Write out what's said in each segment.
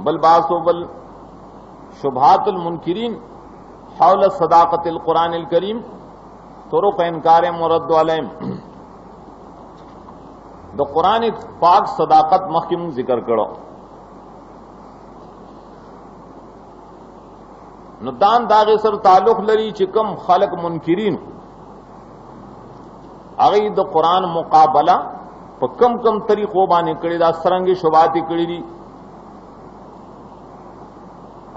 بل باس و بل شبہات المنکرین حول صداقت القرآن الکریم طرق انکار مرد علیہم دا قرآن پاک صداقت مخکم ذکر کرو نو دان داغه سر تعلق لري چې کم خلق منکرین هغه د قرآن مقابله په کم کم طریقو باندې کړي دا سرنګي شبهات کړي دي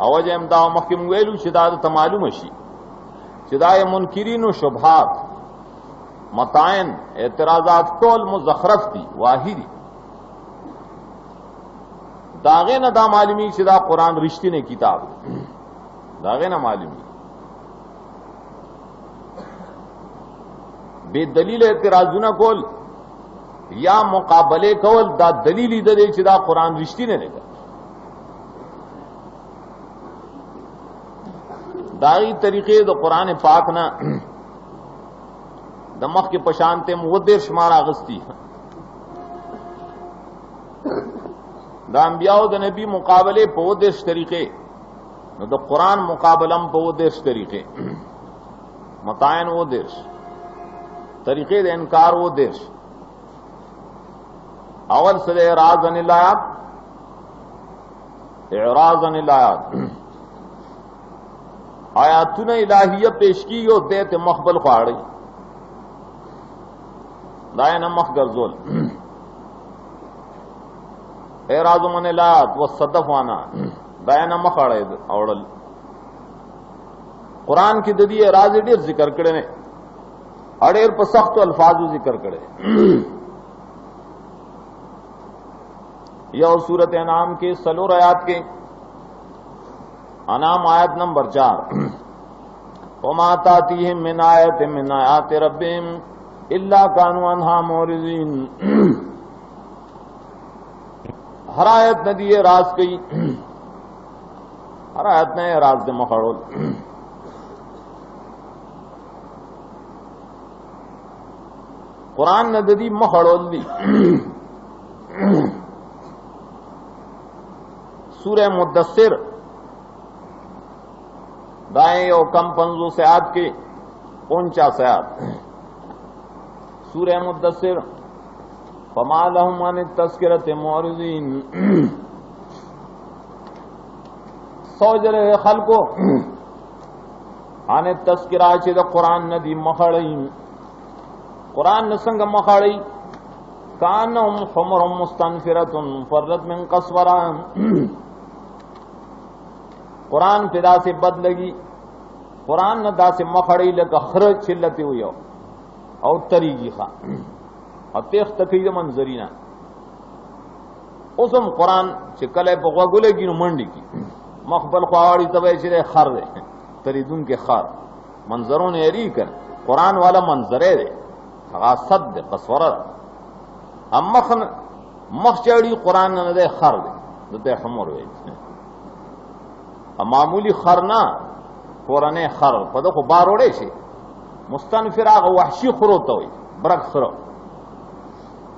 اوجه هم دا مخکم ویلو چې دا ته معلوم شي چې دا منکرین او شبهات متاعن اعتراضات ټول مزخرف دي واهی داغه نه دا معلومی چې دا قرآن رښتینی کتاب داغه نه معلومی بے دلیل اعتراضونه کول یا مقابله کول دا دلیل دی چې دا قرآن رښتینی نه دی داغی طریقے دا قرآن پاک نا دمخ کے پشانتے مودر شمار آغستی دا انبیاء دا نبی مقابلے پودرش طریقے دا قرآن مقابلم پودرش طریقے متائن ودرش طریقے دا انکار ودرش اول سر اعراض عن الآیات اعراض عن الآیات آیاتون الہیہ پیش کی او دیت مخبل خواڑی دائنا مخ گرزول اعراض من الآیات والصدف وانا دائنا مخ اوڑل قرآن کی ددی اعراض ډیر ذکر کړي نه اڑیر په سخت الفاظو ذکر کړي یو سورۃ انعام کے سلور آیات کے انعام آیت نمبر 4 وما تاتیہم من آیت من آیات ربہم الا کانوا عنہا معرضین ہر آیت نے دیے راز کئی ہر آیت نے راز دے مخڑول قرآن نے دی مخڑول دی سورہ مدثر دائیں اور کم 50 آیات کے 49 آیات سورہ مدثر فما لهم عن التذکرۃ معرضین سوجر خلقو عن التذکرہ چې د قرآن ندی مخړی قرآن نسنگ مخړی کانهم حمر مستنفرۃ فرت من قسورا قرآن پیدا سے بد لگی قرآن نہ دا سے مخڑی لگا خرج چلتی ہوئی او تریگی خواہ اور تیخ تقید منظرینا اسم قرآن چکلے پا گلے کی نو منڈی کی مخبل خواہی تبای چلے خر دے تریدون کے خر منظرون ایری کر قرآن والا منظرے دے غاصد دے قصورہ دے مخ چڑی قرآن نہ دے خر دے دے حمر وے معمولی خرنا پورانے خر پدو خو باروڑے شي مستنفر آغا وحشی خرو تاوی برک خرو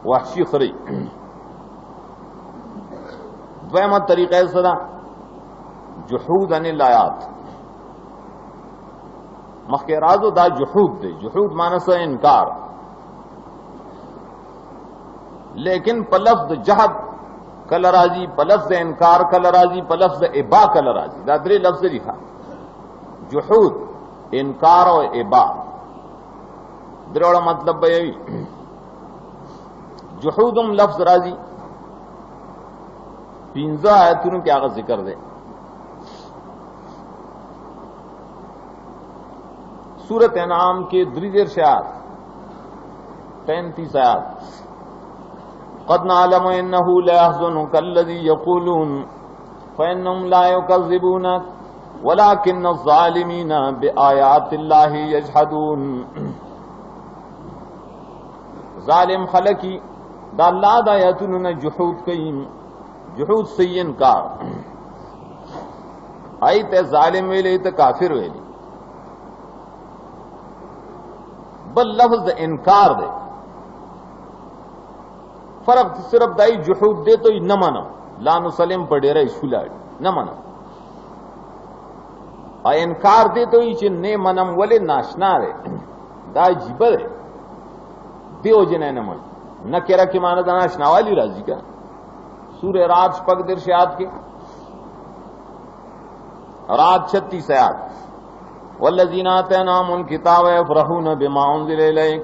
وحشی خری دویمہ طریقہ صدا جحود عن الآیات مخی رازو دا جحود دے جحود مانسا انکار لیکن پلفظ جہد کل راضی پلفظ انکار کل راضی پلفظ ابا کل راضی دا درے لفظ لکھا جحود انکار و ابا دروڑا مطلب بیوی جحودم لفظ راضی 15 آیتوں کے آغاز ذکر دے سورۃ انعام کے 33 آیات 35 آیات قد نعلم انه لا يحزنك الذي يقولون فانهم لا يكذبونك ولكن الظالمين بآيات الله يجحدون ظالم خلقی دا اللہ دا آیاتوں نے جحود کئیم جحود سے انکار آئی تے ظالم ویلے تے کافر ویلی بل لفظ انکار دے فرق صرف دائی جحود دے تو نہ مانا لا نسلم په ډیره شولاړ نه منم ا انکار دې ته چې نه منم ولې ناشنا دی دا عجیب دی دیو جن نه من نکره کې معنی د ناشناوالی راځي کا سورہ رات شپږ درش آیات کې رات 36 آیات والذین آتیناهم الکتاب یفرحون بما انزل الیک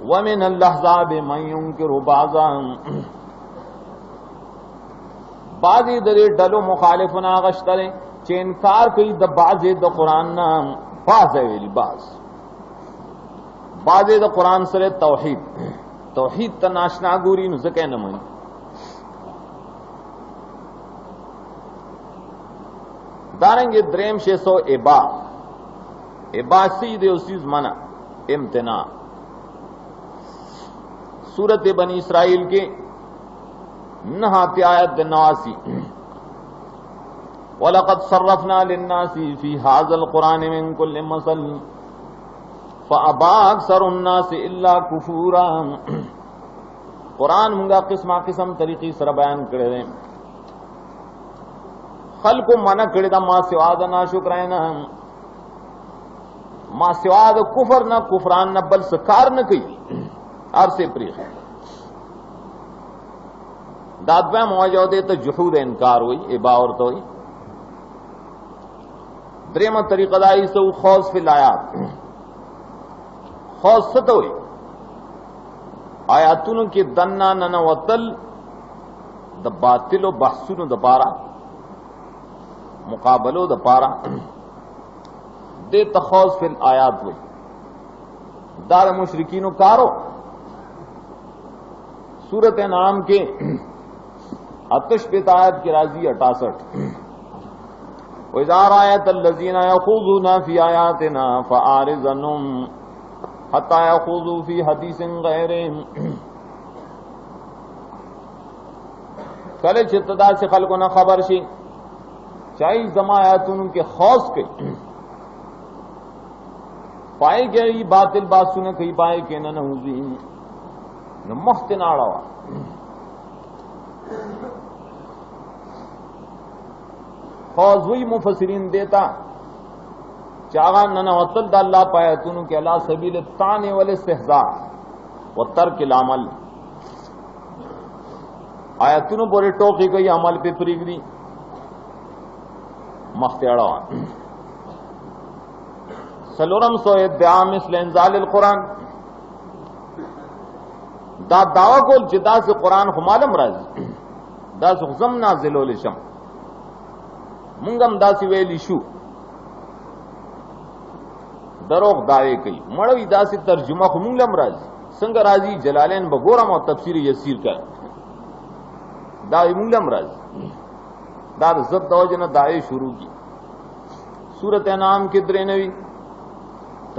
ومن الاحزاب من ينکر بعضا بعضی د ډلو مخالفون غشتره چې انکار کوي د بعضی د قران نه بعض ویلی بعضی د قران سره توحید ته ناشنا ګوري نو ځکه نه مانی دارنګ دریم 600 ابا سید اوسیز منع امتناع سورت بنی اسرائیل کے نہاتی آیت 89 وَلَقَدْ صَرَّفْنَا لِلنَّاسِ فِي هَذَا الْقُرْآنِ مِنْ كُلِّ مَثَلٍ فَأَبَى أَكْثَرُ النَّاسِ إِلَّا كُفُورًا قرآن منگا قسم طریقی سر بیان کرے خلق منع کرے دا ما سوا دا ناشکرائنا ما سوا دا کفر نہ کفران نہ بل سکار نہ کئی عرصے پریخ دادوے موجود تو جحود انکار ہوئی ابا اور تو ہوئی دریم طریقہ دائی سے خوض فی الآیات خوض ست ہوئی آیاتون کی دننا ننوتل دا باطل و بحثون دا پارا مقابلو دا پارا دے تخوض فی الآیات ہوئی دار مشرکین و کارو سورت انعام کے آتش پہ آیت کی راضی 68 وَإِذَا رَأَيْتَ الَّذِينَ يَخُوضُونَ فِي آيَاتِنَا فَأَعْرِضْ عَنْهُمْ حَتَّى يَخُوضُوا فِي حَدِيثٍ غَيْرِهِ کله چې تدا سے خلقو نه خبر شي چاہی زما آیاتونو کې خوص کوي پائے گئی باطل بات سنے کئی پائے کہ نہ ہوزی نو مخت ناڑا خوضوی مفسرین دیتا چاہا ننوتل دا اللہ پایتونو کہ اللہ سبیل الطعن والاستہزاء والترک العمل آیتونو پورے ٹوکی گئی عمل پہ پریگ دی مخت اڑا سلورم سو ادعا مثل انزال القرآن دا دعوی کول چې دا سے قرآن خمالم راځي دا سے خزم نازلول شم مونږم داسې ویلی شو دروغ دعوی کوي مړوي داسې ترجمه خو مونږ لم راځي څنګه راځي جلالین بګورم او تفسیر یسیر کا دا مونږ لم راځي دا زد دوجنه دعوی شروع کی سورۃ انعام کې 93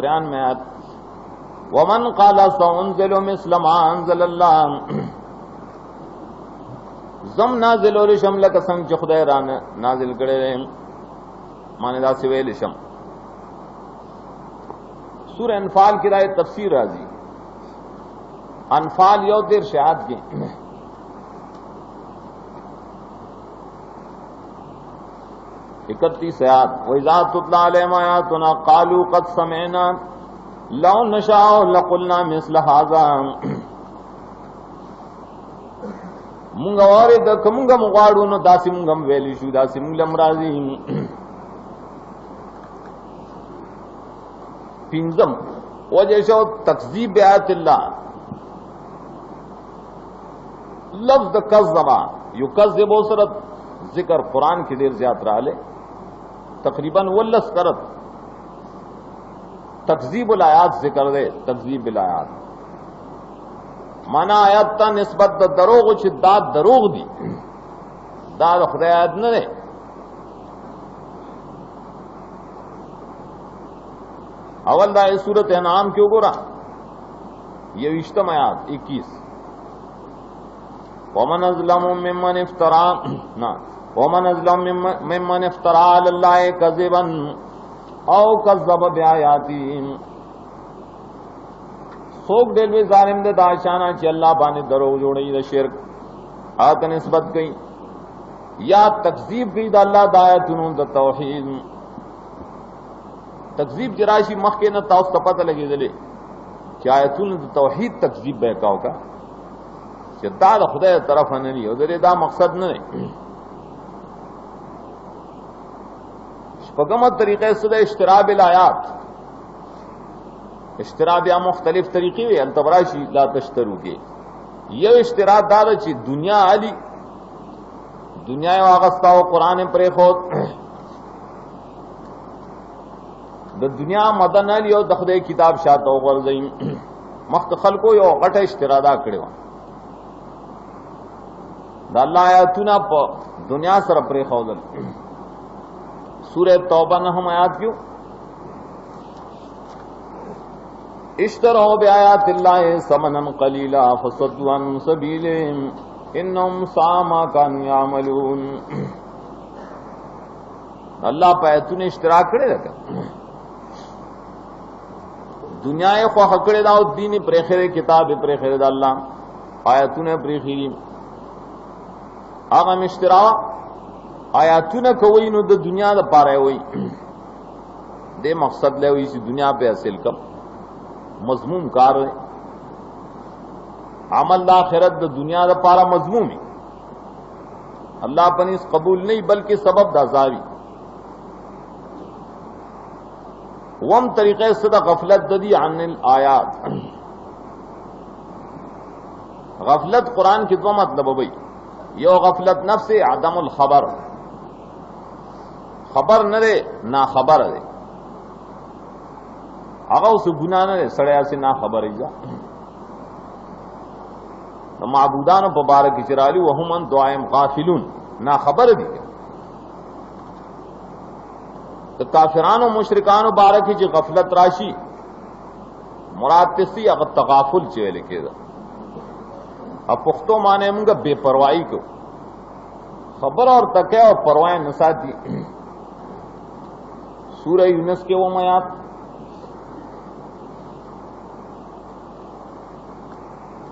آیات ومن قال سأنزل مثل ما انزل الله زم نازل ول شم لک سنگ چ خدای ران نازل کړي معنی دا سی ویل شم سورہ انفال کی رائے تفسیر راضی انفال یو دیر شہاد کی 31 آیات وَإِذَا تُتْلَىٰ عَلَيْهِمْ آيَاتُنَا قَالُوا قَدْ سَمِعْنَا لَوْ نَشَاءُ لَقُلْنَا مِثْلَ هَٰذَا مونږ اورید کومګه مغواړو نو داسې مونږ هم ویلی شو داسې مونږ لم راځي پنځم وجه شو تکذیب آیات الله لفظ کذبا یکذب سرت ذکر قرآن کی دیر زیات رالے تقریباً ولس کرت تکذیب الآیات ذکر دے تکذیب الآیات مانا آیات تا نسبت دا دروغ چھ دا دروغ دی دا خدای آیات نہ دے اول دا سورت انعام کیوں گو رہا یہ اشتم آیات 21 ومن ازلم ممن افترا ومن ازلم ممن افترا علی اللہ کذبا او کذب بیااتی سوک دلوی ظالم دے داشانا چی اللہ بانے دروغ جوڑی دا شرک آت نسبت گئی یا تکذیب کی دا اللہ دایتونو دا توحید تکذیب جراشی مخ کے نہ تاؤس تا پتہ لگی دلے کہ آیتونو دا توحید تکذیب بیکاو کا کہ دا دا خدای طرف نہیں او دلے دا مقصد نہیں شپگمت طریقے سے دا اشتراب الآیات اشتراب یا مختلف طریقے وی انتبراشی لا تشترو کے یہ اشتراب دادا چی دنیا علی دنیا واغستاو قرآن پرے خود دا دنیا مدن علی او دخدے کتاب شاہتا غرزیم مخت خلقو یو غٹ اشترادا کرے وان دا اللہ آیاتونا پا دنیا سر پرے خودل سورہ توبہ نہم آیات کیوں اشتروا بآیات اللہ ثمنا قلیلا فصدوا عن سبیلہم انہم ساء ما کانوا یعملون اللہ پہ آیتوں نے اشتراک کرے رکھا دنیا خواہ کڑے دا دین پریخر کتاب پریخر دا اللہ آیتوں نے پریخری آغا اشتراک آیاتوں نے کوئی نو دا دنیا دا پارے ہوئی دے مقصد لے ہوئی سی دنیا پہ حاصل کم مضمون کار ہے عمل دا آخرت دا دنیا دا پارا مضمون ہے اللہ پنیس قبول نہیں بلکہ سبب دا زاری وم طریقے سے دا غفلت دا دی عن الآیات غفلت قرآن کی دو مطلب بھئی یو غفلت نفس عدم الخبر خبر نہ دے نا خبر دے آگا اسے گناہ نہ دے سڑیا سے نا خبر ایجا معبودان و ببارک چرالی وهم عن دعائم غافلون نا خبر دی تو کافران و مشرکان و بارکی چی غفلت راشی مراد تسی اگر تغافل چوئے لکھے دا اب پختو مانے منگا بے پروائی کو خبر اور تکے اور پروائیں نساتی سورہ یونس کے وہ میات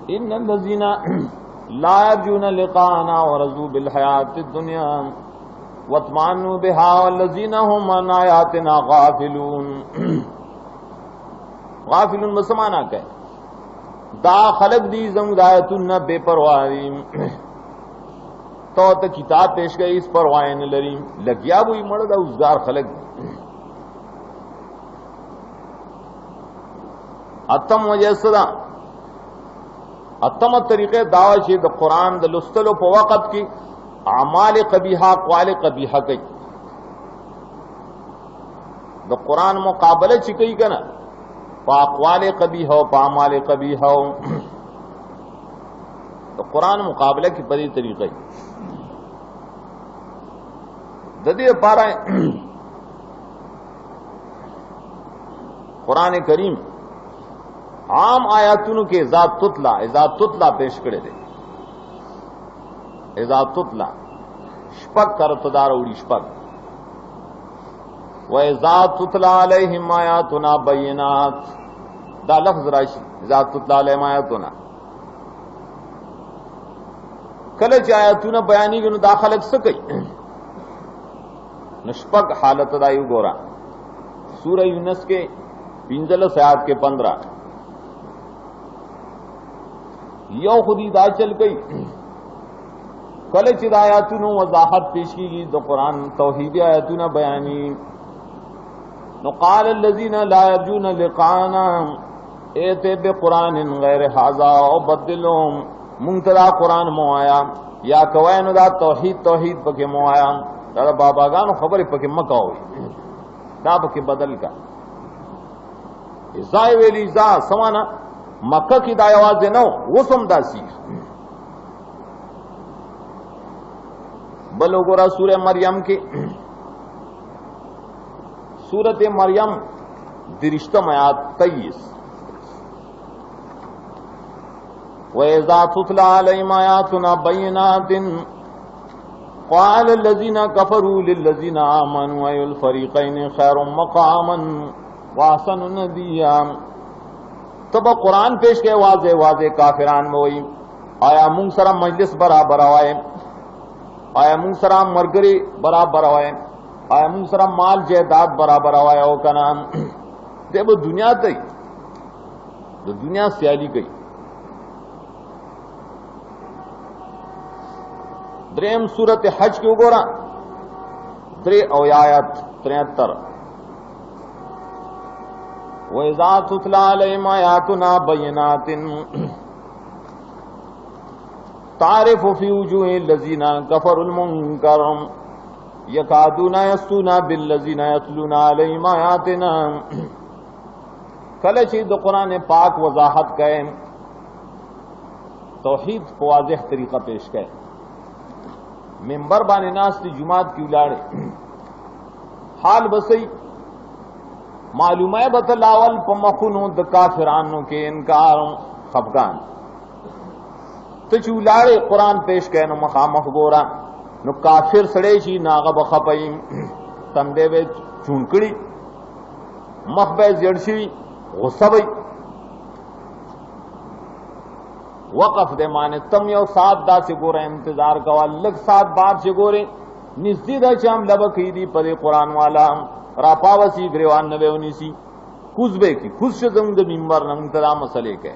ان الذین لا یرجون لقاءنا ورضوا بالحیاۃ الدنیا واطمأنوا بها والذین هم عن آیاتنا غافلون غافلون مسمانا کہ دا خلق دی زمود آیتن بے پروائیم تو کتاب پیش گئی اس پروائیں لریم لگیا بوئی مرد اوزگار خلق دی اتم وجہ صدا اتم طریقے دعوی شید دا قرآن دا لستلو پا وقت کی اعمال قبیحہ اقوال قبیحہ کی دا قرآن مقابلہ چکی کنا پا اقوال قبیحہ پا اعمال قبیحہ دا قرآن مقابلہ کی پری طریقے ددی پارا قرآن کریم عام آیاتوں کے اذا تتلا پیش کرے دے اذا تتلا شپک کرتدار اوڑی شپک وَإِذَا تُتْلَى عَلَيْهِمْ آيَاتُنَا بَيِّنَاتٍ دا لفظ راشی اذا تتلا علیہم آیاتنا کلچ آیاتنا بیانی گنو داخلق سکی نشپک حالت دایو گورا سورہ یونس کے 15 آیات کے 15 یو خودی دا چل گئی کلچ آیاتنا وضاحت پیش کی گئی دو قرآن توحید آیاتنا بیانی نقال الذین لا یرجون لقاءنا ایتے بقرآن غیر ھذا او بدلهم منتدا قرآن مو آیا یا کوینو دا توحید پکے مو آیا دا باباگانو خبر پکے مکہ ہوئی دا پکے بدل کا ازائی ویلی ازا سوانا مکہ کی دا آواز نو وسم دا سیخ بلو گورا سورہ مریم کی سورت مریم درشتم آیات 23 وَإِذَا تُتْلَى عَلَيْهِمْ آيَاتُنَا بَيِّنَاتٍ قَالَ الَّذِينَ كَفَرُوا لِلَّذِينَ آمَنُوا أَيُّ الْفَرِيقَيْنِ خَيْرٌ مَقَامًا وَأَحْسَنُ نَدِيًّا تب قرآن پیش کے واضح کافران میں ہوئی آیا منگ سرا مجلس برابر آئے آیا مونږ سره مرګري برابر وای، آیا مونږ سره مال جائیداد برابر وای او کنه ته به دنیا ته د دنیا سیالي کوي. دریم سورت حج کی وګورئ 3 آیات 73 وَإِذَا تُتْلَىٰ عَلَيْهِمْ آيَاتُنَا بَيِّنَاتٍ تَعْرِفُ فِي وُجُوهِ الَّذِينَ كَفَرُوا الْمُنكَرَ يَكَادُونَ يَسْطُونَ بِالَّذِينَ يَتْلُونَ عَلَيْهِمْ آيَاتِنَا. کله چې د قرآن پاک وضاحت کئ، توحید په واضح طریقہ پیش کئ، منبر باندې ناس تی جماعت کی ولاړې حال بسئی معلومه بتلاول په مخونو د کافرانو کې انکار خفقان ته چې ولاړې قرآن پیش کئ نو مخامخ ګورا نو کافر سړی شي ناغه بخپای تندې به چونکړي مخ به زړ شي غصه وي وقف دے مانے تم یو سات دا سے گورے انتظار کوا لگ سات بعد سے گورے نزدی دا چام لبکی دی پدے قرآن والا راپاوسی گریوان نبے انیسی خوز بے کی خوز شدم دا ممبر نمتدا مسئلے کے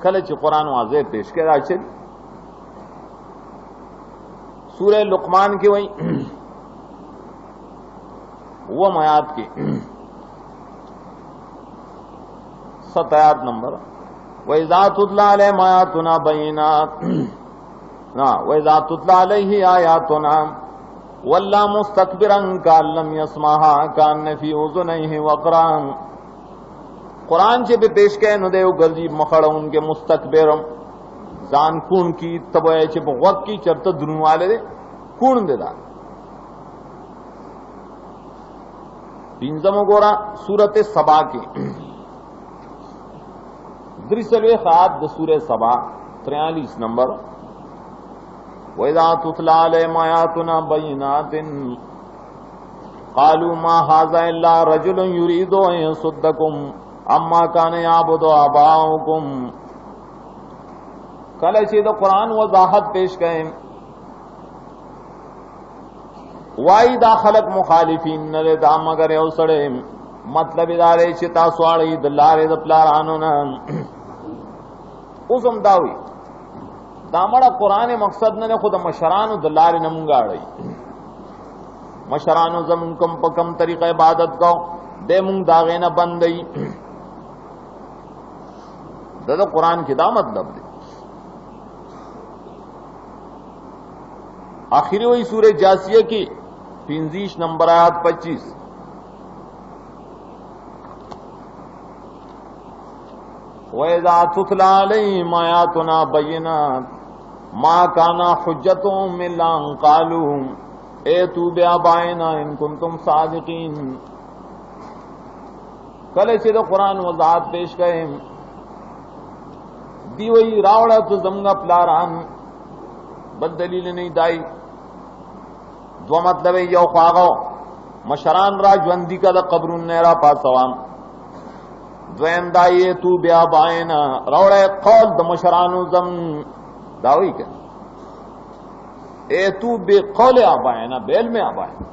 کلچ قرآن واضح پیش کے را چلی سورہ لقمان کی وہیں وہ آیات کی 7 آیات نمبر وَإِذَا تُتْلَىٰ عَلَيْهِمْ آيَاتُنَا بَيِّنَاتٍ وَإِذَا تُتْلَىٰ عَلَيْهِ آيَاتُنَا وَلَّىٰ مُسْتَكْبِرًا كَأَن لَّمْ يَسْمَعْهَا كَأَنَّ فِي أُذُنَيْهِ وَقْرًا. قرآن سے بھی پیش کہے نو دیو گرجی مخڑا ان کے مستکبر زان کون کی تبوئے چھ وقت کی چرتا درون والے دے کون دے دا. پینزم گورا سورت سبا کی درسلوے خیات دا سورہ سبا 43 نمبر وَإِذَا تُتْلَىٰ عَلَيْهِمْ آيَاتُنَا بَيِّنَاتٍ قَالُوا مَا هَٰذَا إِلَّا رَجُلٌ يُرِيدُ أَن يَصُدَّكُمْ عَمَّا كَانَ يَعْبُدُ آبَاؤُكُمْ. کله چې د قرآن وضاحت پیش کړي وای دا خلق مخالفین نه دا مگر یو سړی مطلب دا دی چې تاسو اړې د لارې د پلارانو نه اوس هم دا وي دا مړه قرآن مقصد نه خود مشرانو د لارې نه مونږ اړې مشرانو زمون کم په کم طریقه عبادت کو دې مونږ دا غینه بندي دا قرآن کې دا مطلب دی. آخری وہی سورہ جاسیہ کی 35 نمبر آیات 25 وَإِذَا تُتْلَىٰ عَلَيْهِمْ آيَاتُنَا بَيِّنَاتٍ مَا كَانَ حُجَّتُهُمْ إِلَّا أَن قَالُوا ائْتُوا بِآبَائِنَا إِن كُنتُمْ صَادِقِينَ. کله چې د قرآن وضاحت پیش کړي دی وی راوړه تو زمغه پلاران بد دلیل نه دای دو مطلب یو خواغو مشران را ژوندۍ کا د قبرون نه را پاسوان دویم دای تو بیا باینا راوړه قول د مشرانو زم داوی کړه اے تو بے قول اباینا بیل میں اباینا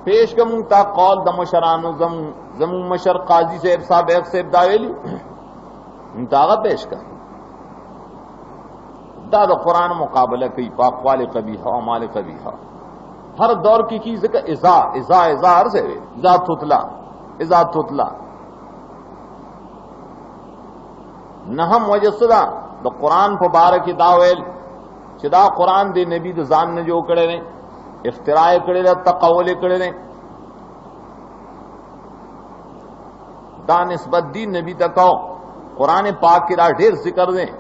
پیش کم تا قول د مشرانو زم مشر قاضی صاحب سابق صاحب داویلی انتاغا پیش کر دا دا قرآن مقابلہ کی پاقوال قبیحہ و مال قبیحہ ہر دور کی چیز کا ازا عرض ہے ازا تطلا نہم وجہ صدا دا قرآن پا بارکی داویل چی دا قرآن دے نبی دا زان نے جو کڑے رہے افتراء کڑے رہے تقول کڑے رہے دا نسبت دی نبی تکاو قرآن پاک کی دا ڈھیر ذکر دیں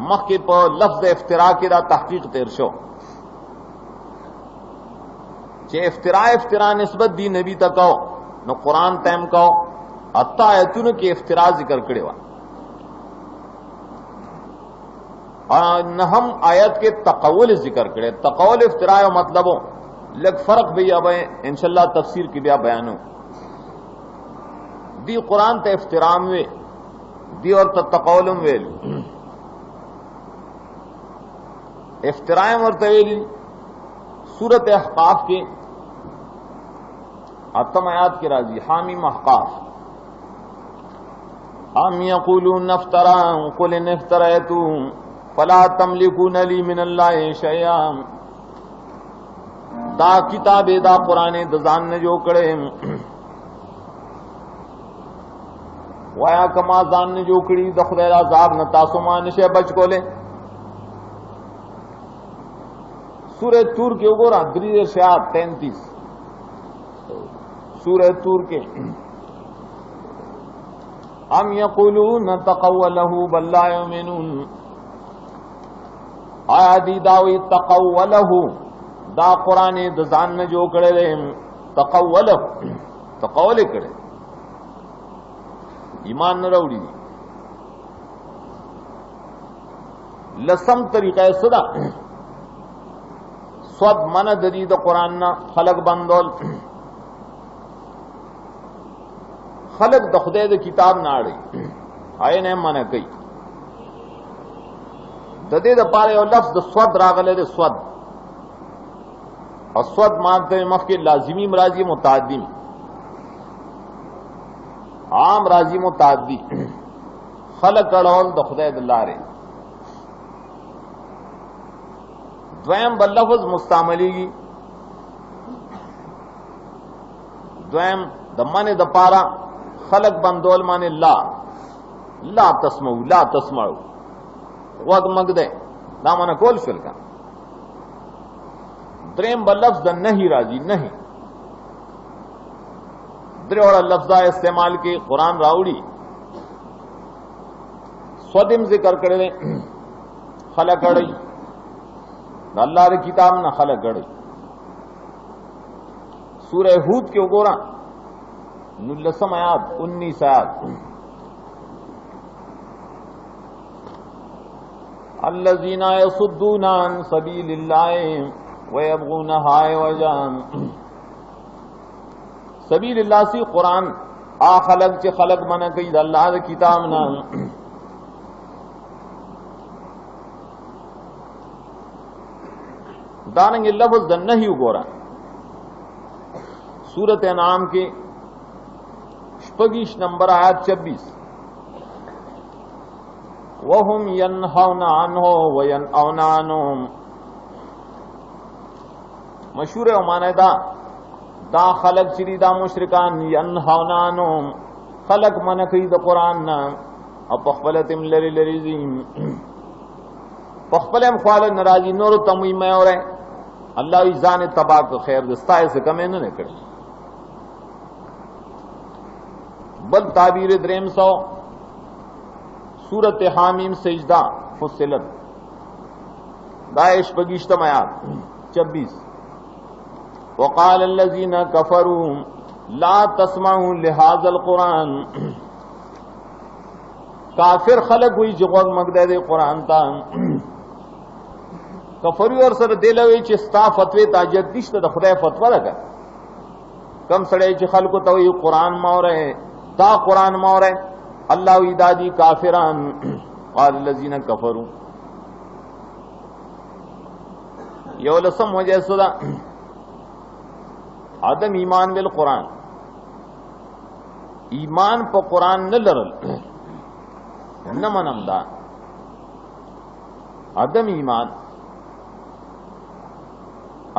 مخ کے پا لفظ افتراء کی دا تحقیق تیر شو چے افتراء نسبت دی نبی تکاو نو قرآن تیم کاو اتا آیتون کی افتراء ذکر کرے وا نہم آیت کے تقول ذکر کرے تقول افتراء مطلبوں لگ فرق بھی اب انشاءاللہ تفسیر کی بیا بیانوں دی قرآن تے افترام وے دی اور تقولم ویل افتراء مرتویلی سورت احقاف کے اتم آیات کے راضی حامیم احقاف ام یقولون افترا قل ان افترأت فلا تملکون لی من اللہ شیئا دا کتاب دا قرآن دزان نے جو کڑے وایا کما زان نے جو کڑی دخدیر عذاب نہ تاسمان شے بچ کو لے سورہ تور کے اوگورا دریز شاعت 33 سورہ تور کے ام یقولون تقولہ بل لا یؤمنون آیا دی داوی تقولہ دا قرآن دزان نے جو کڑے لے تقولہ تقولے کڑے ایمان نہ روڑی لسم طریقہ صدا سود من ددی دا قرآن نا خلق بندول خلق دا خدای دا کتاب ناڑی آئے نے من کئی ددی دا پارے او لفظ دا سود راغلے دا سود اور سود مانتے مخ کے لازمی مراجی متعدی عام راضی متعدی خلق کڑول دا خدای دا لارے دویم بلفظ مستعملی گی دویم دا من دا پارا خلق بندول مانے لا تسمعو لا تسمعو وقت مگ دے دا مانا کول شلکا دریم بلفظ دا نہیں راضی نہیں درے اور لفظہ استعمال کے قرآن راوڑی سودم ذکر کرے خلق کڑی اللہ رے کتاب نہ خلق کڑی سورہ ہود کے اوگورا 19 آیات 19 آیات الذین یصدون عن سبیل اللہ ویبغونہا عوجا سبیل اللہ سی قرآن آ خلق چے خلق منا کئی دا اللہ دا کتاب نا دارنگ لفظ دا نہیں گورا سورت انعام کے شپگیش نمبر آیت 26 وَهُمْ يَنْهَوْنَ عَنْهُ وَيَنْأَوْنَ عَنْهُمْ مشہور ہے معنی دا خلق چری دا مشرکان ینہونا عنہم خلق من کئی دا قرآن نا او پخپلتم لری لریزیم پخپلم خوال نرازی نور تموی میں اور ہے اللہ ایزان تباہ کا خیر دستائے سے کمیں نہ کرے بل تعبیر دریم سو سورت حامیم سجدہ فصلت دائش بگیشتم آیات 26 وقال الذين كفروا لا تسمعوا لهذا القرآن کافر خلق ہوئی جغوگ مگدے دے قرآن تا کفری اور سر دیلوی چی ستا فتوی تاجت دیشت دا خدای فتوہ رکا کم سڑے چی خلقو توی قرآن مورے دا قرآن مورے اللہ وی دادی کافران قال الذين كفروا یولسم وجہ صدا عدم ایمان بالقرآن ایمان پا قرآن نہ لرل نہ منم دا عدم ایمان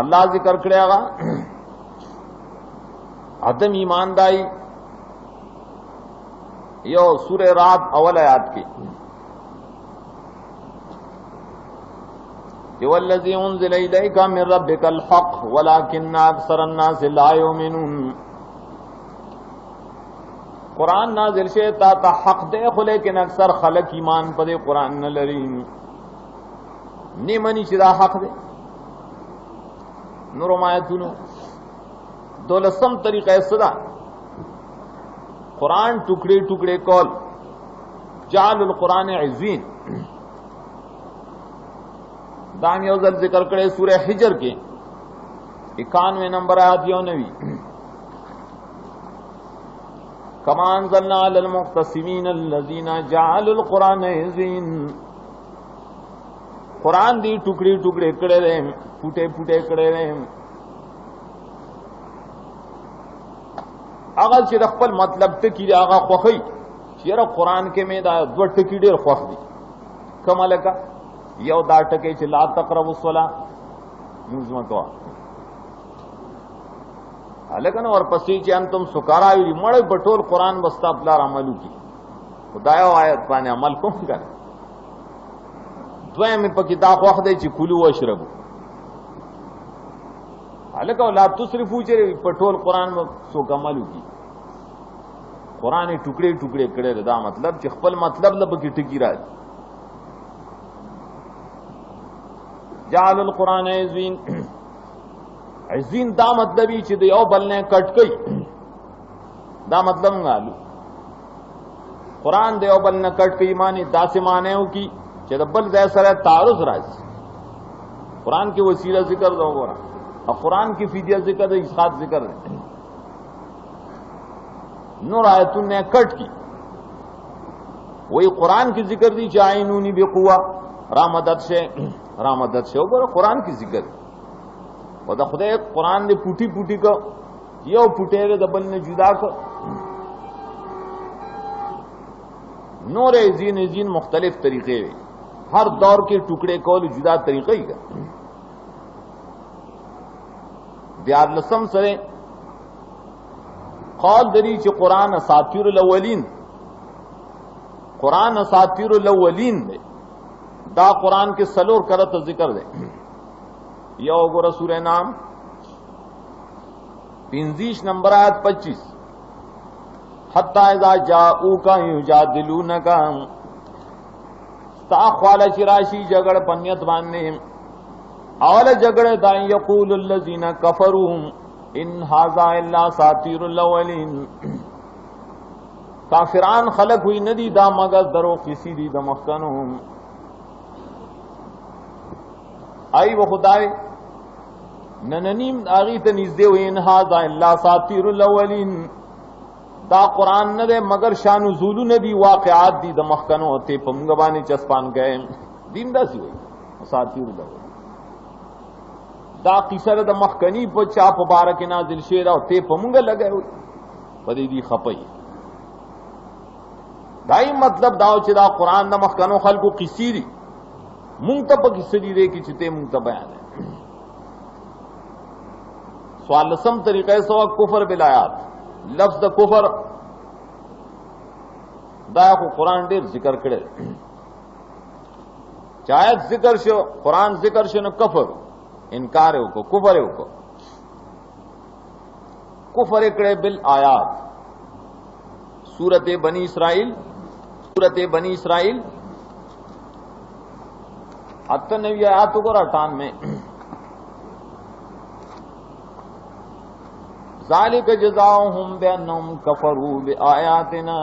اللہ ذکر کرے گا عدم ایمان دائی یو سورہ رات اول آیات کی والذی انزل الیک من ربک الحق ولکن اکثر الناس لا یؤمنون قرآن نازل شے تا حق دے خو لیکن اکثر خلق ایمان پدے قرآن نہ لرین نی منی چدا حق دے نور مایتونو دولسم طریقہ صدا قرآن ٹکڑے ٹکڑے کول جعل القرآن عزین دان یوزل ذکر کرے سورہ حجر کے 91 نمبر آیات 9 کما انزلنا علی المقتسمین الذین جعلوا القرآن عزین قرآن دی ٹکڑی ٹکڑے کڑے رہے پوٹے پوٹے کڑے رہے اگر چې خپل مطلب ټکی دی هغه خوخی چیرې قرآن کې مې دا دوه ټکی ډېر خوښ دي کومه لکه یو دا ټکی چې لا تقربوا الصلاة موږ مکوا هلکه نو ورپسې چې انتم سکارا وي مړی په ټول قرآن بستا پلار عملو کی خدای او آیت باندې عمل کوم کنه دویم پکې دا خوښ دی چې کلو واشربو هلکه لا تسرفو چې په ټول قرآن څوک عملو کی قرآن ټوکړي ټوکړي کړي دا مطلب چې خپل مطلب له پکې ټکی راځي جعل القرآن عزین عزین دا مطلبی چې د یو بل نه کټ کوي دا مطلب غالو قرآن د یو بل نه کټ کوي معنی داسې معنی او کی چې د بل ځای سره تعارض راځي قرآن کی وسیله ذکر دا وګوره او قرآن کی فدیہ ذکر دا اسقاط ذکر ہے نور آیتون نے کٹ کی وہی قرآن کی ذکر دی چاہینونی بقوہ رامدد سے اوپر قرآن کی ذکر و دا خدای قرآن نے پوٹی پوٹی کا یو پوٹے دبل نے جدا کا نور عزین مختلف طریقے ہر دور کے ٹکڑے کو جدا طریقہ ہی کا دیار لسم سرے قول دری چې قرآن اساطیر الاولین قرآن اساطیر الاولین دے دا قرآن کے سلور کرت ذکر دے یو گورا سورہ نام 25 نمبر آیت 25 حتی اذا جاؤکا یجادلونکا ستا خوالا چراشی جگڑ پنیت باندے اول جگڑ دائیں یقول الذین کفروا ان ھذا الا اساطیر الاولین کافران خلق ہوئی ندی دا مگر درو کسی دی دا مخکنو آئی و خدای نننیم آغی تا نزدے ہوئی ان ھذا الا اساطیر الاولین دا قرآن ندے مگر شان نزولو ندی واقعات دی دا مخکنو تے پمگبانی چسپان گئے دین دا سی ہوئی اساطیر الاولین دا قصر دا مخکنی پا چاپ بارک نازل شیر او تے پا منگا لگے ہوئی پدی دی خپئی دائی مطلب داو چی دا قرآن دا مخکنو خلقو قصی دی منگتا پا قصی دی دے کی چتے منگتا بیان ہے سوال لسم طریقہ سوا کفر بالآیات لفظ دا کفر دا کو قرآن دیر ذکر کرے چاہت ذکر شو قرآن ذکر شو نو کفر انکار کو کفر کو کفر کڑے بالآیات سورت بنی اسرائیل 98 آیات کو 98 میں ذالک جزاؤہم بانہم کفروا بآیاتنا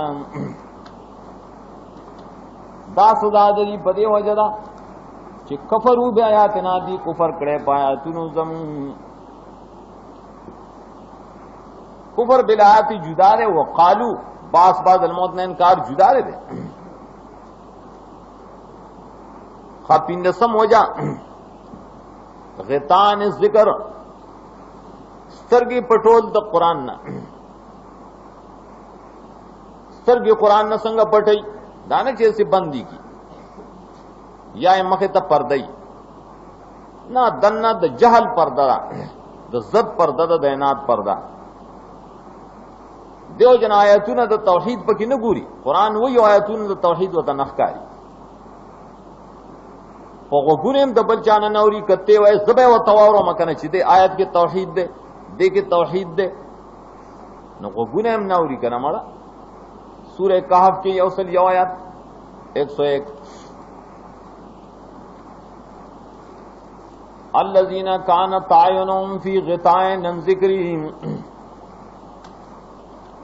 دا سزا دی پدے وجدا چې کفروا بآیاتنا دی کفر کړه پایاتونو زم کفر بالآیات جدا رہے وقالو بعض الموت نے انکار جدا رہے خاپیندسم ہو جا غطان ذکر سترگی پټول د قرآن نا سترگی قرآن نا څنګه پټي دانه چې سي بندي کی یا مخه ته پردای نا دنا د جهل پردا د زد پردا د دینات پردا دیو جن آیاتونه د توحید پکې نه ګوري قرآن وی آیاتونه د توحید وته نخکاری په وګورم د بل چانه نوري کته وای زبې و تواورو مکنه چې د آیت کې توحید ده دې کې توحید ده نو وګورم نوري کنه مړه سورہ کہف کې یوصل یو آیات 101 الذین کانت اعینهم فی غطاء عن ذکری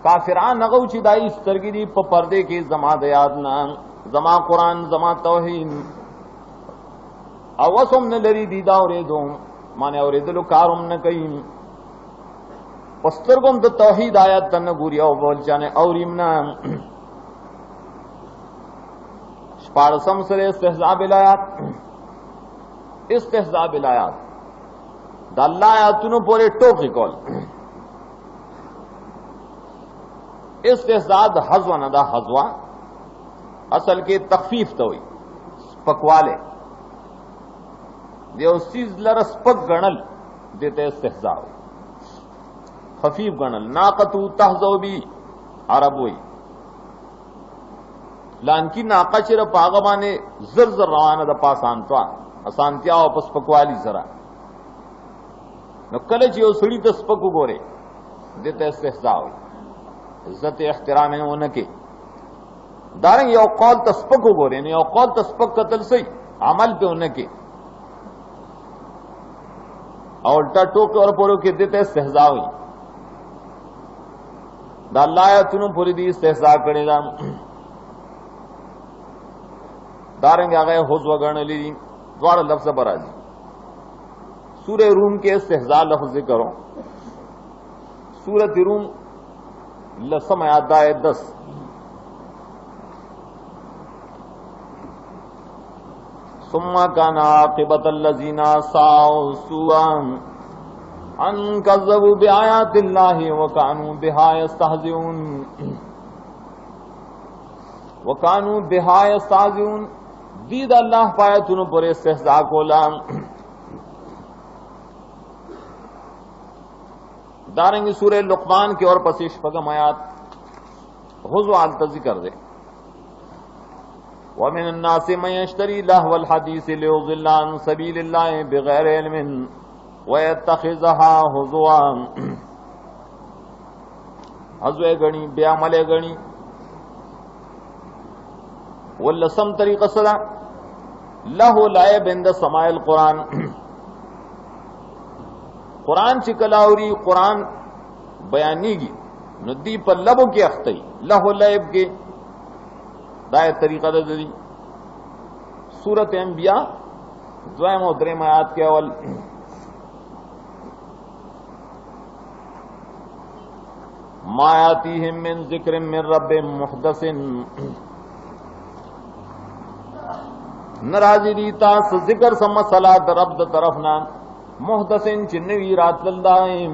کافران نغو چی دائی سترگی دی پا پردے کی زما دیادنا زما قرآن زما توحید اوسم نلری دیدا اوریدو مانے اوریدلو کارم نکیم پسترگم دا توحید آیات تن گوری او بول چانے اوریمنا شپارسم سر استحزاب الایات استهزاء بالآیات دا اللہ آیاتونو پورے ٹوکی کول استهزاء دا حزو نه دا حزوا اصل کې تخفیف ته وي سپکواله دیو چیز لره سپک غنل دته استهزاء خفیف غنل ناقتو تهزو بی عرب وي لان کی ناقه چر پاغه باندې زر زر روانه د پاسانتوا اسانتیا او پس پکوالی سره نو کله چې یو سړی د سپکو ګوره دته استهزاء وي عزت احترام نه ونکي دارنګ یو قول تسپکو ګوره نه یو قول تسپک قتل سي عمل په ونکي او الټا ټوک اور پورو کې دته استهزاء وي دا الله آیاتونو پوری دي استهزاء کړي دا دارنګ هغه حوز وګڼلې دي دوار لفظ برازي سورہ روم کے استہزاء لفظ کرو سورۃ روم لسم آیات 10 ثم كان عاقبة الذين سعوا سوءا ان كذبوا بآيات الله وكانوا بها يستهزئون دید اللہ پایتونو پر استہزاء کولا دارنگی سورہ لقمان کے اور پسیش پگم آیات حضو آلتا ذکر دے وَمِنَ النَّاسِ مَن يَشْتَرِي لَهْوَ الْحَدِيثِ لِيُضِلَّ عَن سَبِيلِ اللَّهِ بِغَيْرِ عِلْمٍ وَيَتَّخِذَهَا هُزُوًا حضو گنی بے عمل گنی واللسم طریقہ صدا لہو لائب عند سماع القرآن قرآن چکلاوری قرآن بیانی گی ندی پر لبوں کی اختی لہو لائب کے دائے طریقہ دی سورۃ انبیاء دوائم و درم آیات کے اول ما یاتیہم من ذکر من رب محدث نرازی دیتا ذکر سم صلاة رب دا طرفنا محدثن چنوی رات للدائم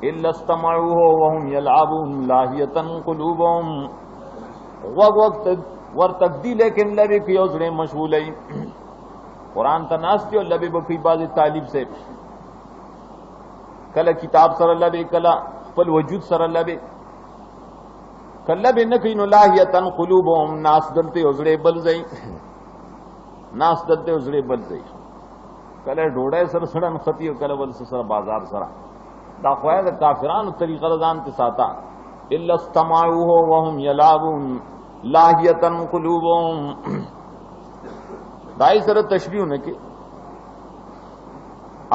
الا استمعوه وهم یلعبون لاہیتا قلوبهم وقت ورتقدی لیکن لبی کی اوزڑے مشغولی قرآن تناستی اور لبی بکی بازی تعلیب سے کل کتاب سر لبی کل پل وجود سر لبی کل لبی نکین لاہیتا قلوبهم ناس دلتے اوزڑے بلزئی ناس دلتے اجڑے بل زئی کله ډوډۍ سره سړن خطي او کله بل سره بازار سره دا خوای د کافرانو طریقه ځان ته ساته الا استمعوه وهم يلعبون لاهیتا قلوبهم دای سره تشبیه نه کې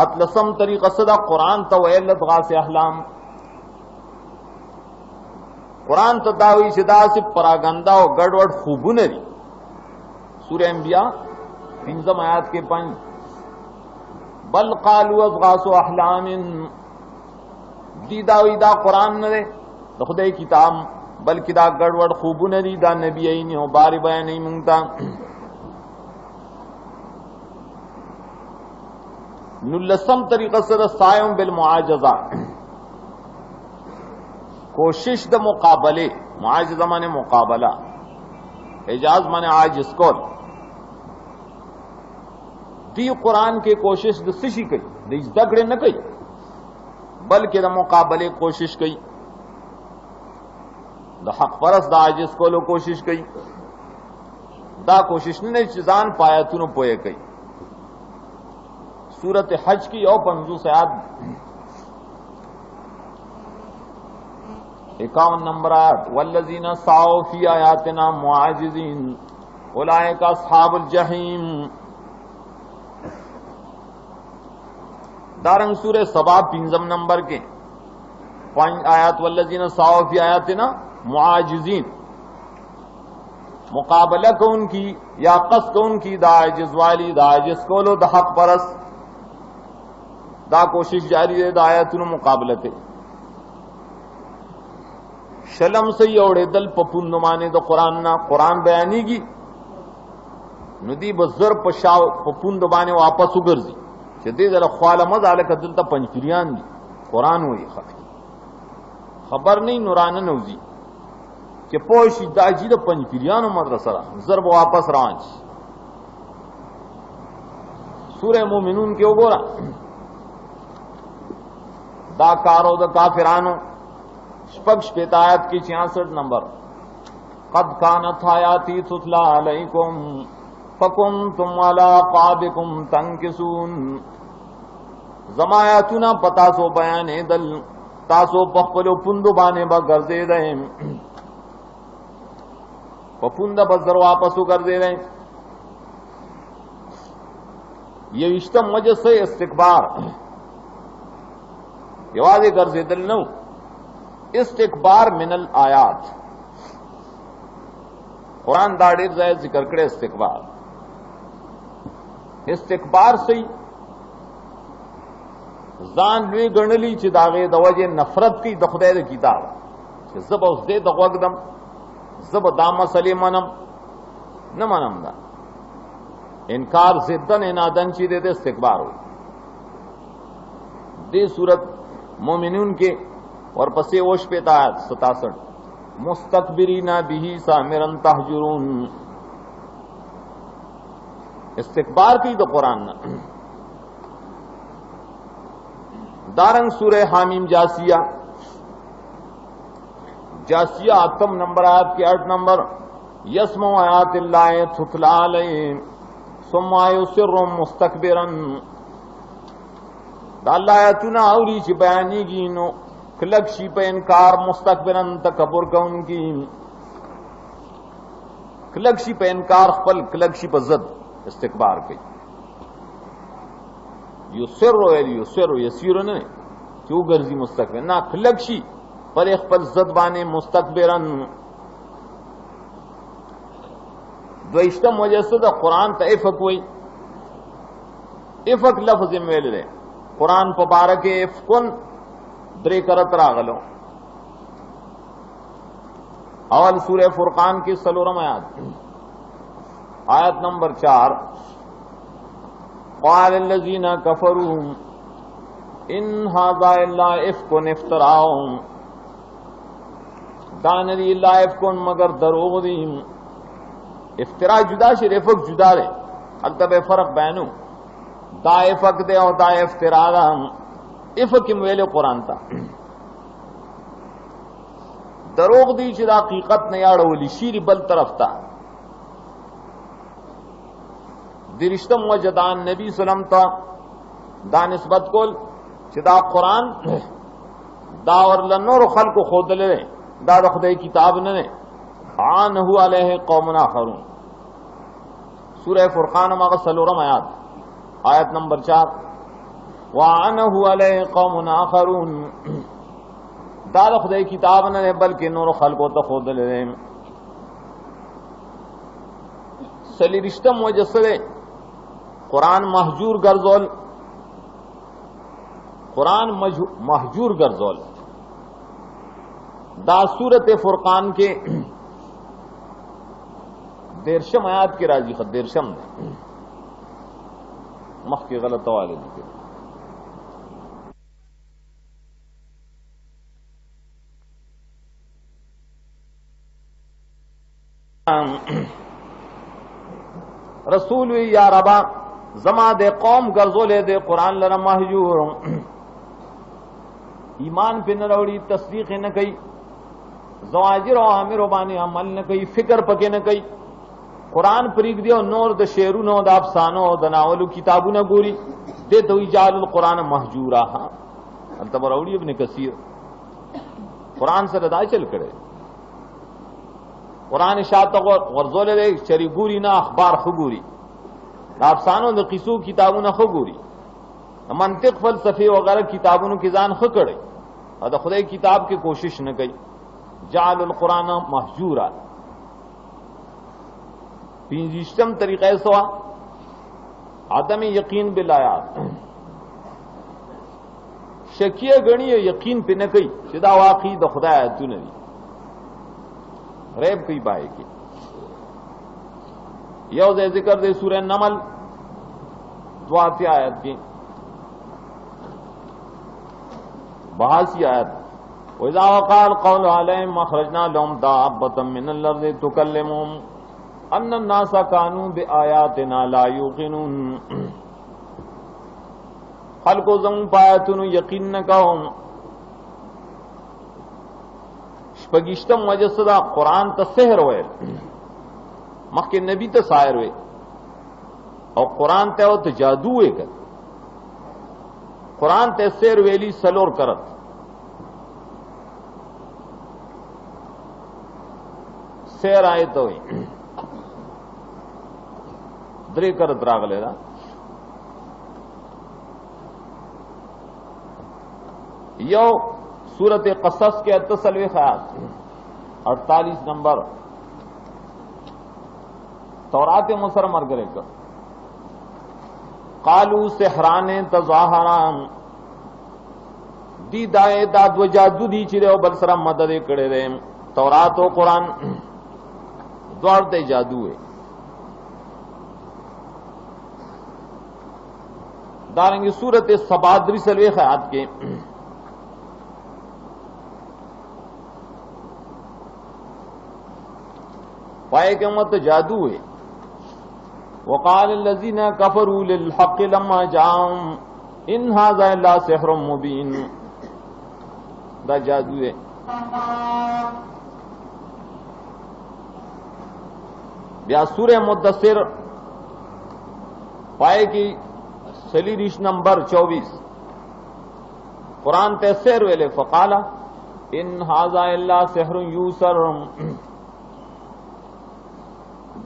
اطلسم طریقه صدا قران ته ویل غاس احلام قران ته داوی شدا سے پراګندا او ګډوډ خوبونه دي سورہ انبیاء پنځم آیات کې 5 بل قالوا اضغاث احلام دی داوی دا قرآن نه ده د خدای کتاب بلکې دا ګډوډ خوبونه دي دا نبی یې نه باری بیان نه مونږ نلسم طریقه سره سائم بالمعاجزه کوشش د مقابله معاجزه معنی مقابله اعجاز معنی عاجز کول دی قرآن کے کوشش د سشی کئی د زدګړې نه کئی بلکې د مقابله کوشش کئی د حق پرست د عاجز کولو کوشش کئی دا کوشش نه چې ځان پایتونو پوهه کئی سورۃ حج کی او 50 آیات 51 نمبر آیات والذین سعوا فی آیاتنا معاجزین اولئک اصحاب الجحیم دارنگ سورہ سبا 5 نمبر کے آیات والذین سعوا فی آیاتنا معاجزین مقابلہ کو ان کی یا قص کو ان کی دا عاجز والی دا عاجز کولو دا حق پرس دا کوشش جاری ہے دا آیاتونو مقابلتے شلم سے اوڑے دل پپون نمانے دا قرآن نا قرآن بیانی گی ندی بزر پشاو پپوند باندې واپس وګرځي چې دې دل خواله مزاله کدل ته پنځپریان دي قران وایي خبر نه نورانه نوځي چې پوښي داجی د پنځپریانو مدرسه را زر واپس روان شي. سورہ مومنون کې وګوره دا کارو د کافرانو شپږ شپږ آیات کې 66 نمبر قد كانت آیاتی تتلی علیکم فکنتم علی اعقابکم تنکسون. زمایاتنا پتا سو بیان دل تاسو پخپلو پوندو باندې با ګرځیدئ په پوند بزر واپسو ګرځیدئ. یوشتم وجه سے استکبار یوازې ګرځیدل نو استکبار من الآیات. قرآن دا ډېر ځای ذکر کړی استکبار صحیح ځان لوی ګڼلی چې داغه د وجه نفرت کوي د خدای د کتاب چې زب اوس دې د غوږدم زب دا مسلې منم نه منم دا انکار ضدن انادن چې دې استکبار وي. دې صورت مومنون کې ورپسې وش په آیات 67 مستکبرین به سامرا تهجرون. استکبار کی تو قرآن نہ دارنگ سورہ حامیم جاسیہ آتم نمبر آیات کے 8 نمبر یسمع آیات اللہ تتلی علیہ ثم یصر مستکبرا. دا اللہ آیاتنا اوری چی بیانی گی نو کلک شی پہ انکار مستکبرا تکبر کون کی کلک شی پہ انکار خپل کلک شی پہ زد استکبار کی. یسر یسر یسیر نے کیوں گرزی مستکبر نہ کلک شی پر خپل زد بانے مستکبرا. دویشتم وجہ سے دا قرآن تا افق ہوئی افق لفظ میل رہے قرآن پبارک افقن درے کرت راغلو. اول سورہ فرقان کی سلورم آیت نمبر 4 قال الذین کفروا ان ھذا الا افک افتراء. دانری الا افک مگر دروغ دی. افتراء جدا شر افک جدا رہے التبے فرق بینو دا افک دے اور دا افتراء دا افک مویل قرآن تا دروغ دی چې دا حقیقت نه یاړولی شیری بل طرف تا. درشتم وجدان نبی سلم تا دا نسبت کول چې دا قرآن دا اور لنور خلق خود لے دا خدای کتاب نه عانه علیہ قوم آخرون. سورہ فرقان ماغ سلورم آیت نمبر 4 وعنه علیہ قوم آخرون. دا خدای کتاب نه بلکہ نور خلقو ته خود لے. سلی رشتم وجہ سے قرآن محجور گرزول قرآن محجور گرزول. دا سورت فرقان کے دیرشم آیات کی راضی خط دیرشم مخ کی غلط والے لکھے رسول یا ربا زما دے قوم گرزولے دے قرآن لنا محجور. ایمان پہ نہ روڑی تصدیق نہ کئی زواجر و عامر و بانی عمل نہ کئی فکر پکے نہ کئی قرآن پریگ دیو نور د شعرونو د افسانو د ناولو کتابونه ګوري دې ته جعل القرآن محجورا. البته راوړي ابن کثیر قرآن سره دا چل کړي قرآن شاته ورزول دی چری ګوري نه اخبار خو ګوري د افسانو د قصو کتابونه خو ګوري منطق فلسفه وغیرہ کتابونو کې ځان خو کړي او د خدای کتاب کې کوشش نه کوي. جعل القرآن محجورا. پنځشتم طریقہ سوا عدم یقین بالآیات. شکیه غنی یقین پہ نه کوي چې دا واقعي د خدای آیتونه دي ریب کوي پای کې. یو دے ذکر دے سورہ نمل دعاتی آیت کی 82 آیت وَإِذَا وَقَعَ الْقَوْلُ عَلَيْهِمْ أَخْرَجْنَا لَهُمْ دَابَّةً مِّنَ الْأَرْضِ تُكَلِّمُهُمْ أَنَّ النَّاسَ كَانُوا بِآيَاتِنَا لَا يُوقِنُونَ خلق زمون پایتونو یقین نکاهم شپگشتم وجہ صدا قرآن تا سحر ہوئے مخی نبی تا سائر ہوئے اور قرآن تے وہ تا جادو ہوئے کر قرآن تے سحر ویلی سلور کرت سحر آئے تو ہوئی دری کرت راگ لے دا یو سورت قصص کے 48 خیال 48 نمبر تورات مصر مرگرے کا قالو سحران تظاہران دی دائے داد و جادو دی چرے و بلسرا مدد کڑے رہے تورات و قرآن دوارتے جادو ہے دارنگی سورت سبادری سلوے خیات کے پائے کہ امت جادو ہے وقال الذين كفروا للحق لما جاءهم ان هذا الا سحر مبين دا جادو ہے بیا سورہ مدثر پائے کی سلیریش نمبر 24 قرآن تے سحر ویلے فقال ان هذا الا سحر يوسر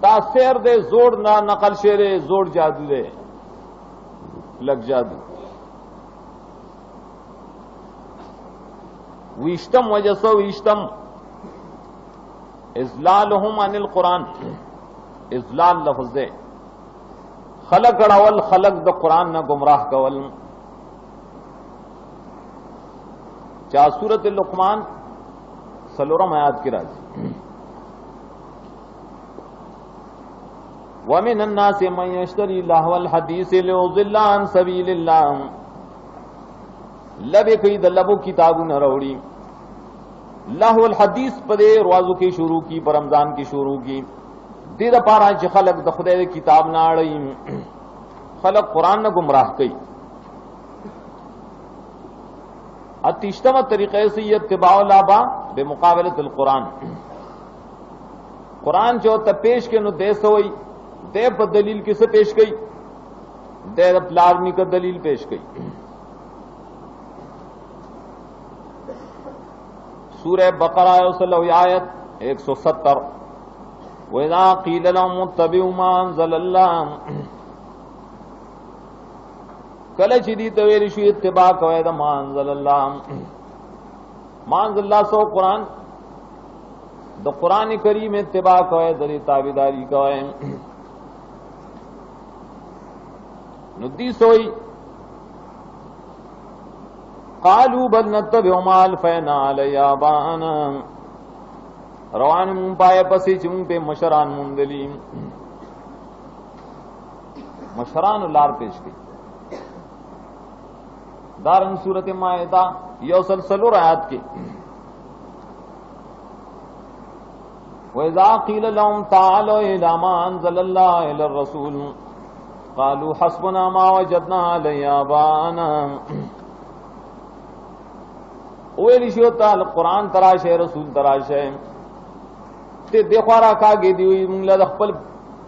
دا سیر دے زوڑ نہ نقل شیرے زوڑ جادو دے لگ جادو ویشتم وجسو ویشتم ازلالہم عن القرآن ازلال لفظ دے خلق اڑاول خلق دا قرآن نہ گمراہ کول چاہ سورت لقمان سلورم آیات کی راجی وَمِنَ النَّاسِ مَن يَشْتَرِي لَهْوَ الْحَدِيثِ لِيُضِلَّ عَن سَبِيلِ اللَّهِ لبے کئی دلبو کتابو نہ روڑی لہو الحدیث پدے روازو کی شروع کی پر رمضان کی شروع کی دید پارا چی خلق دخدے کتاب نہ آڑی خلق قرآن نہ گمراہ کئی اتشتمہ طریقے سے اتباع الابا بمقابلت القرآن قرآن جو تپیش کے نو دے سوئی دے پر دلیل کسے پیش گئی دے پلارمی کا دلیل پیش گئی سورہ بقرہ صلی آیت 170 وَإِذَا قِيلَ لَهُمُ اتَّبِعُوا مَا أَنزَلَ اللَّهُ کلچ دی تویلی شو اتباع کوئے دا ما انزل اللہ ما انزل اللہ سو قرآن دا قرآن کریم اتباع کوئے دری تابداری کوئے ندی سوئی قالوا بل نتبع ما الفینا علی آبانا روان من پائے پسی چمون پہ مشران مندلی مشران لار پیش گئی دارن صورت مائدہ یو سلسلو آیات کی وَإِذَا قِيلَ لَهُمْ تَعَالَوْا إِلَى مَا أَنزَلَ اللَّهُ إِلَى الرَّسُولِ قَالُوا حَسْبُنَا مَا وَجَدْنَا عَلَيْهِ آبَاءَنَا اویلی شیوتا قرآن تراش ہے رسول تراش ہے تے دیخوارا کھا گئی دیوئی منگلہ دخپل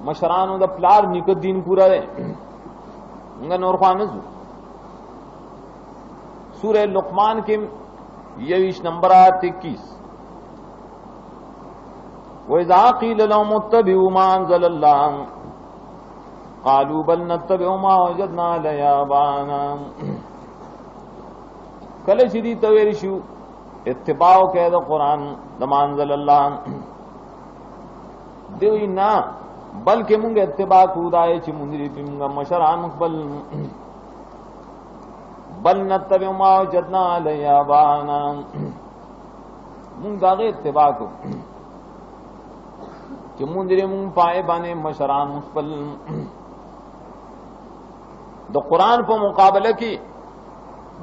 مشرانو دا پلار نکت دین پورا دے منگا نورخوان نزو سورہ لقمان کے 20 نمبر آیت 21 وَإِذَا قِيلَ لَهُمُ اتَّبِعُوا مَا أَنزَلَ اللَّهُ قَالُوا بَلْ نَتَّبِعُ مَا وَجَدْنَا عَلَيْهِ آبَاءَنَا کل شدی تویر شو اتباع قید قرآن ما انزل اللہ دیوئی نا بلکہ منگا اتباع کودائے چی مندری پی منگا مشران مقبل بل نتبع ما وجدنا علی آباءنا منگا غیر اتباع کو چې مونږ پای باندې مشران خپل د قرآن په مقابله کې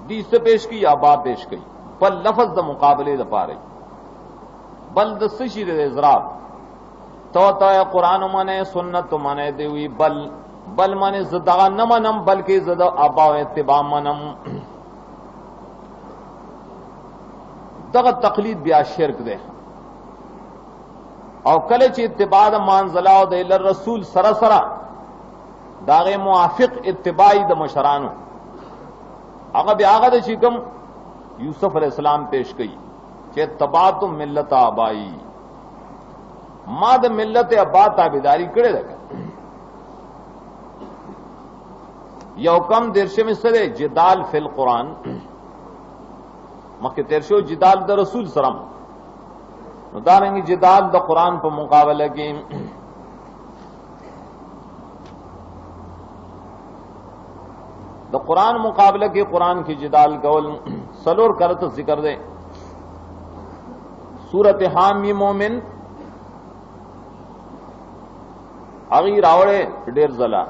دې څه پیش کی یا با پیش کی بل لفظ د مقابله د پاره بل د سشي د اضراب تو قرآن مانے سنت مانے دی وی بل مانے زدغا نہ منم بلکہ زد ابا و اتباع منم دغه تقلید بیا شرک دے او کله چې اتباع د منزله او د رسول سره سره داغه موافق اتباعی د مشرانو هغه بیا هغه د شکم یوسف علیہ السلام پیش کړي چې تبعتم ملت آبائی ما د ملت ابا تابعداری کړې ده یو کم درشه میں سره جدال فی القرآن مکه ترشو جدال د رسول سلام نو دارنګ جدال د قرآن په مقابله کې د قرآن مقابله کې قرآن کی جدال کول سلور کرت ذکر دے سورت حامی مومن اغی راوڑے ډیر زلا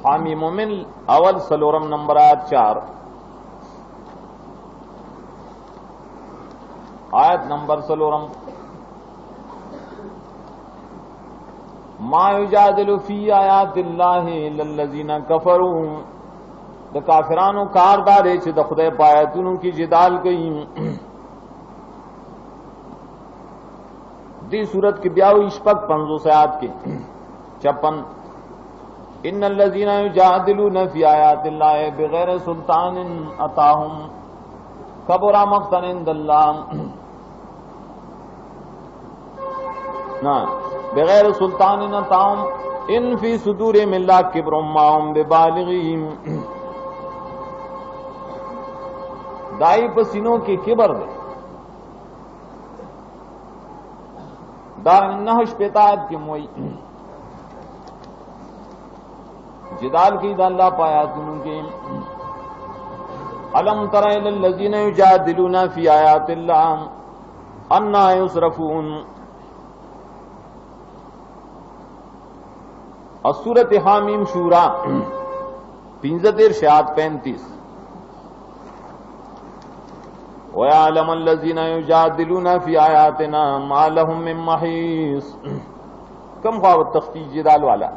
حامی مومن اول سلورم نمبر آیت 4 آیت نمبر سلورم ما یجادل فی آیات اللہ الا الذین کفروا د کافرانو کار دارې چې د خدای په آیاتونو کې جدال کوي دی صورت کی بیاوی شپک 50 آیات کی 56 ان الذین یجادلون فی آیات اللہ بغیر سلطان اتاہم کبر مقتا عند اللہ بغیر سلطان اتاہم ان فی صدورہم الا کبر ما هم ببالغہم دائی پسینوں کی کبر دے دار نحش پیتایت کی موئی جدال کی دا اللہ پایاتنوں کی علم تر الی الذین یجادلون فی آیات اللہ انا یصرفون سورت حامیم شورا 35 وَيَعْلَمَ الَّذِينَ يُجَادِلُونَ فِي آيَاتِنَا مَا لَهُم مِّن مَّحِيصٍ کم خواہ تختی جدال والا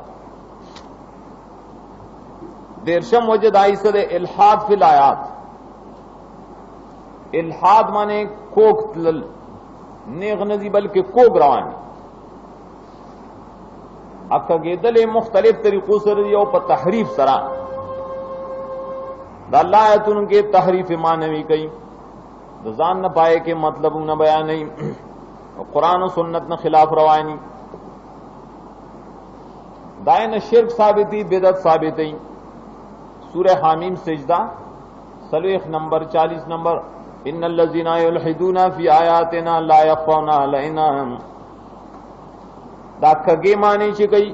دیرشم وجد آئی سر الحاد فی الآیات الحاد مانے کوک تلل نیغ نزی بلکہ کوک روانی اکا گیدل مختلف طریقوں سے یو پا تحریف سرا دا اللہ آیتون کے تحریف معنوی کئی دزان نہ پائے کہ مطلب نہ بیان نہیں قرآن و سنت نہ خلاف روانی دائن شرک ثابتی بدعت ثابتی سورہ حامیم سجدہ سلویخ نمبر 40 نمبر ان الذین یلحدون فی آیاتنا لا یخفون علینا دا کگے معنی چی گئی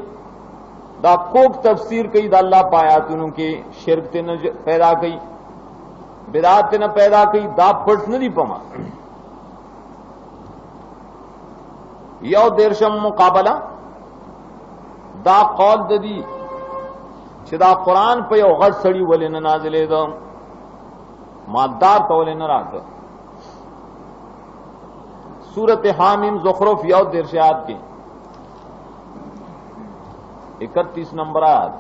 دا کوک تفسیر کئی دا اللہ پایاتنوں کے شرک تے پیدا کئی بدعات نہ پیدا کی دا پٹ نہیں پما یو دیرشم مقابلہ دا قول ددی چې دا قرآن په یو غټ سړی ولې نه نازلې ده مادار ته ولې نه راته سورت حامیم زخرف یو درشات کی 31 نمبر آیت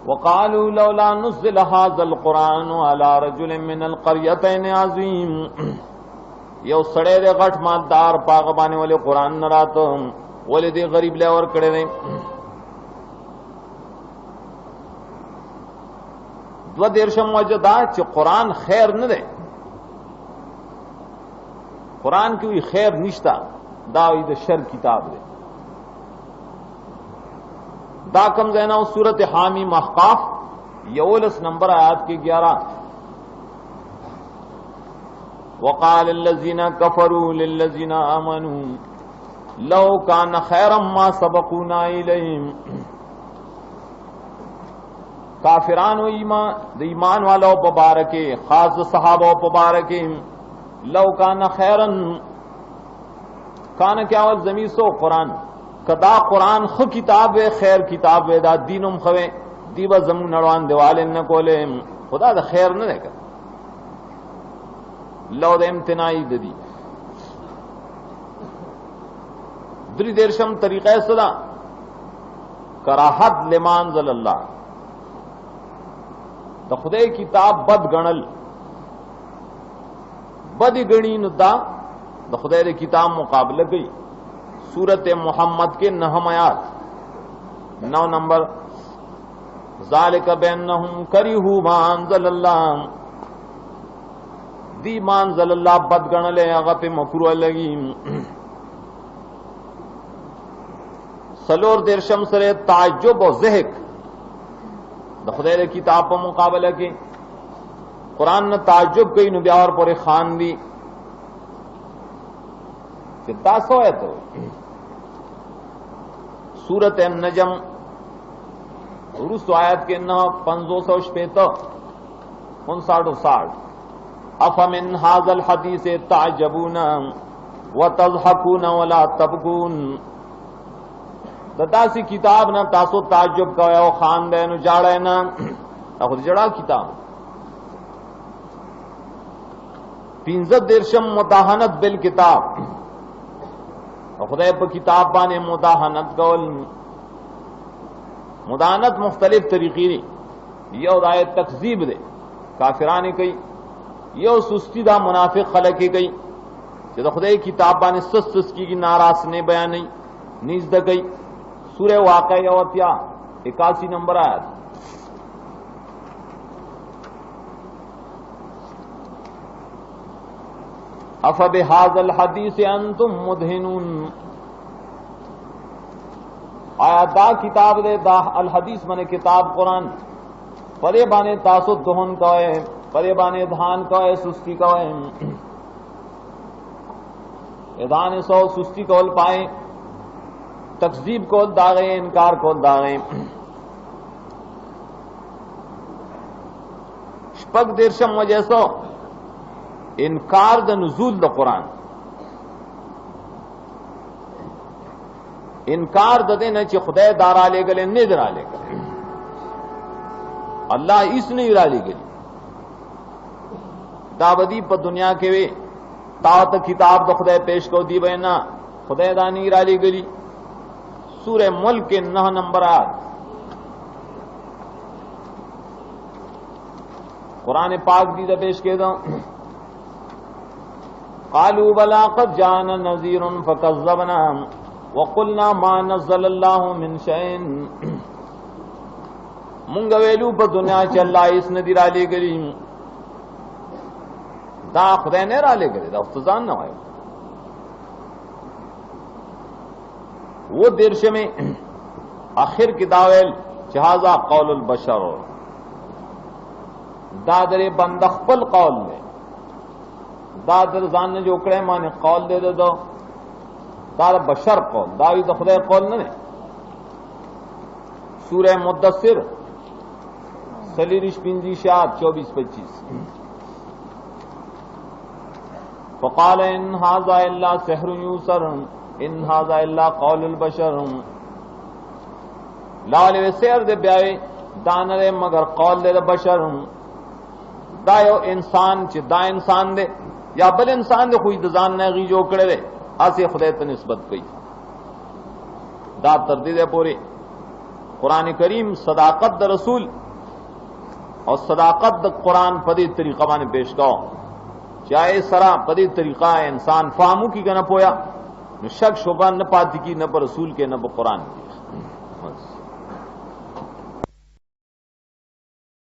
وقالوا لولا نزل هذا القرآن على رجل من القريتين عظيم یو سڑے دے غٹ مادار پاغبانے والے قرآن نہ راتو والے دے غریب لے اور کڑے دے دو دیرشم وجدا چھ قرآن خیر نہ دے قرآن کی ہوئی خیر نشتا داوی دے شر کتاب دے دا کم زینا سورت حامی محقاف یولس نمبر آیات کی 11 وقال الذين كفروا للذين آمنوا لو كان خيرا ما سبقونا إليهم کافران و ایمان د ایمان والو مبارکے خاص صحابہ مبارکے لو کان خیرن کان کیا ول زمین سو قرآن کدا قرآن خ کتاب خیر کتاب دا دینم خوے دیو زمون نړوان دیوالن نہ کولے خدا دا خیر نہ دے کر لو د امتناعی ددی دری دیرشم طریقہ صدا کراہت لمان ذل اللہ دا خدای کتاب بد گنل بد گنی ندا دا خدای دے کتاب مقابلہ گئی سورت محمد کے 9 آیات 9 نمبر ذالک بینہم کرہوا ما انزل اللہ دی ما انزل اللہ بد گنلے اغا پہ مکروہ لگی سلور دیرشم سرے تعجب و ضحک دا خدای دے کتاب پا مقابلہ کی قرآن نے تعجب کئی نبیار پر خان دی کتا سو ہے تو سورت النجم رس آیت کے 560 افمن هذا الحدیث تعجبون وتضحكون ولا تبكون دتا سی کتاب نہ تاسو تعجب کوي او خان دے نو جاڑے نا خود جڑا کتاب 15 درشم مداحنت بالکتاب خدای په کتاب باندې مداحنت کول مداحنت مختلف طریقې دي یو دایت تکذیب دے کافرانه کوي یو سستی دا منافق خلق کوي چې خدای کتاب باندې سست کیږي ناراض نه بیان نه نیز د کوي سورہ واقعہ یوتیا 81 نمبر آیت افبہذا الحدیث انتم مدہنون آیا دا کتاب دے دا الحدیث من کتاب قرآن پرے بانے تاسو دہن کوئے پرے بانے دھان کوئے سستی کوئے ادھان سو سستی کول پائے تکذیب کول داغے انکار کول داغے شپږ دیرشم وجہ سو انکار د نزول د قرآن انکار د دې نه چې خدای دارا لے گلے نه درا لے گلے اللہ اس نے را لے گلی داودی په دنیا کې وي تا ته کتاب د خدای پیش کو دی بینا خدای دانی را لے گلی سورہ ملک کے 9 نمبر آیت قرآن پاک دیدہ پیش کے دو قالوا بلا قد جاءنا نذير فكذبنا وقلنا ما نزل الله من شيء مونږ ویلو په دنیا چې الله اس ندی را لګلی دا خدای نه را لګلی دا ځان نه وایي وہ درش میں آخر کی داویل جہازا قول البشر دادر بند خپل قول میں دادر زان نے جو کڑے مانے قول دے دے دو دار بشر قول داوی تو خدای قول نہ سورہ مدثر سلیرش پنجی شاد 24-25 فقال ان هذا الا سحر يوسر ان هذا الا قول البشر لال سیر دے بیاوی دانرے مگر قول دے بشر دا یو انسان چې دا انسان دے یا بل انسان دے خوی دزان نے غی جو کڑے دے آسی خدای ته نسبت کئی دا تردید ہے پوری قرآن کریم صداقت دا رسول اور صداقت دا قرآن پدی طریقہ بانے پیش کاؤ چاہے سرا پدی طریقہ انسان فہمو کی کہ نہ پویا نہ شک شبہ نہ پاتی کی نہ پر رسول کے نہ پر قرآن کی